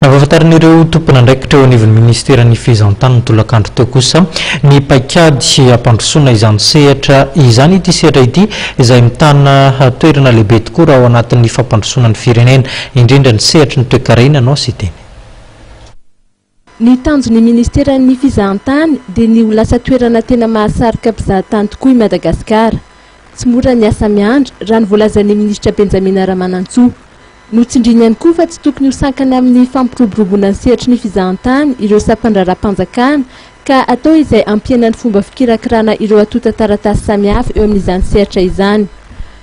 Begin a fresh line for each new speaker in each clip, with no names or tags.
Avafatarn'ireo tompona ndraikitra eo anivon'ny ministeran'ny fizahantany tolakandro teo kosa ny paikady ampandrosoana izany sehatra izany ity sehatra ity izay mitana toerana lehibe tokoa raha ao anatin'ny fampandrosoana ny firenena indrindra ny sehatra ny toe-karena anao sy teny.
Ny tanjon'ny ministeran'ny fizahantany dia ny ho lasa toerana tena mahasarika mpizahatany tokoa i Madagasikara. Tsy mora ny asa miandry raha ny voalazan'ny ministra Benjamin Ramanantsoa. Notsindriny ihany koa fa tsy tokony ho sankana amin'ny fampiroboroboana ny sehatry ny fizahantany ireo sampandra-panjakana ka atao izay ampiana ny fomba fikirakirana ireo atota taratasy samihafa eo amin'izany sehatra izany.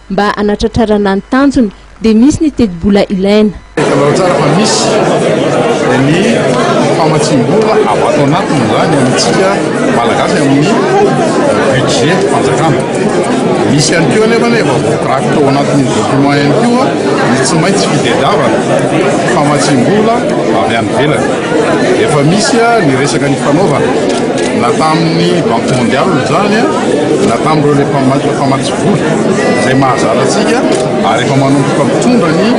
Mba hanatratrarana ny tanjony dia misy ny tedi-bola ilaina.
Tsara fa misy ny famatsim-bola ao ato anatiny zany amintsika malagasy amin'ny budget fanjakana. Misy ihany koa anefa vokarako tao anatin'ny document ihany koa tsy maintsy fitadiavana famatsim-bola avy any ivelany. Efa misy ny resaka ny fanaovana na tamin'ny banque mondiale zany na tamin'ireo le famatsim-bola izay mahazara antsika ary efa manomboka mitondra ny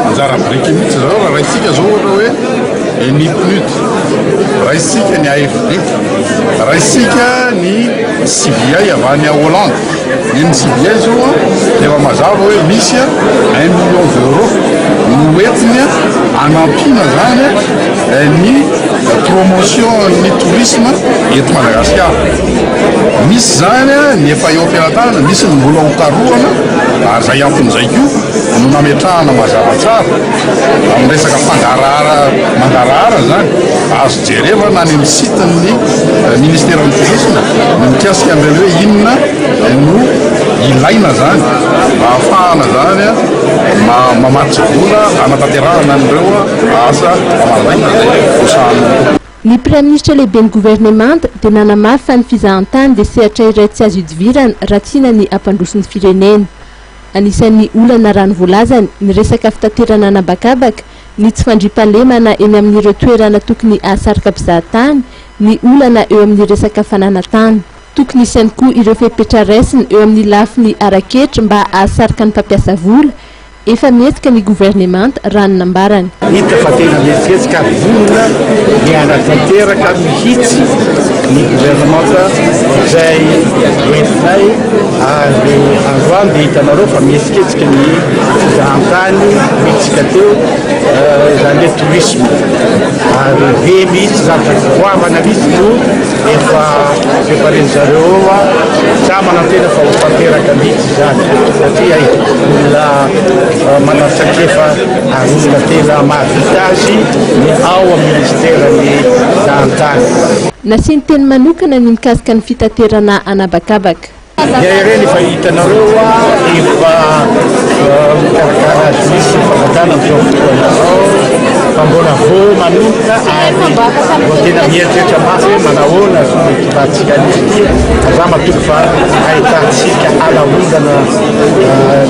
anjara biriky mihitsy zao raha isika zao ohatra hoe ny PNUD, raha isika ny AFD, raha isika ny CBI avy any Hollande. Ny CBI zao efa mazava hoe misy 1 million d'euros noentiny anampina zany ny promotion ny tourisme eto Madagasikara. Misy zany ny efa eo am-pianarana, misy ny mbola hokarohana ary zay ampon'izay koa no nametrahana mazava tsara amin'ny resaka mangarahara zany azo jereva na ny amin'ny siten'ny ministeran'ny tourisme no mikasika an'ireo hoe inona no ilaina zany mba ahafahana zany mamatitra vola anatanterahana an'ireo asa amalaina zay fosahana.
Ny Prime-ministre lehibe ny gouvernement dia nanamafy fa ny fizahantany dia sehatra iray tsy azo idivirana raha tiana ny ampandroso ny firenena. Anisan'ny olana raha ny voalazany ny resaka fitaterana anabakabaka, ny tsy fandriam-pahalemana eny amin'ireo toerana tokony ahasarika mpizahatany, ny olana eo amin'ny resaka fananantany. Tokony isany koa ireo fepetra raisiny eo amin'ny lafiny araketra mba ahasarika ny mpampiasa vola. Efa mihetsika ny gouvernement raha ny nambarany.
Hita fa tena mihetsika vola ny anatanteraka mihitsy ny gouvernement izay hoentinay ary androany dia hitanareo fa mihetsiketsiky ny fizahantany mihetsika teo izany hoe tourisme ary be mihitsy zavatra fivoavana mihitsy no efa prepareny zareo sa manantena fa hofanteraka mihitsy zany satria olona manatsakefa ary olona tena mahavita azy ny ao amin'ny ministeran'ny fizahantany.
Nasiany teny manokana ny mikasika ny fitaterana anabakabaka.
Ireny efa hitanareo efa mikarakara azy misy fangatana amin'izao fotoana izao fa mbola vo manomboka ary mbo tena mieritreritra mafy hoe manahoana fomba ikivatsika an'izy aza matoky fa ahitantsika alaondana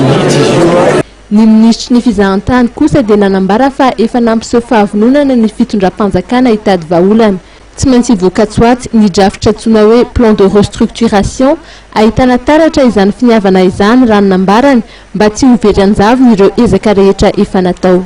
mihitsy izy io.
Ny ministry ny fizahantany kosa dia nanambara fa efa nampiseho fahavononana ny fitondram-panjakana hitady vahaolana. Tsy maintsy hivoaka tsoaty ny drafitra antsoina hoe plan de restructuration ahitana taratra izany finiavana izany raha ny nambarany mba tsy ho very anjavony ireo ezaka rehetra efa natao.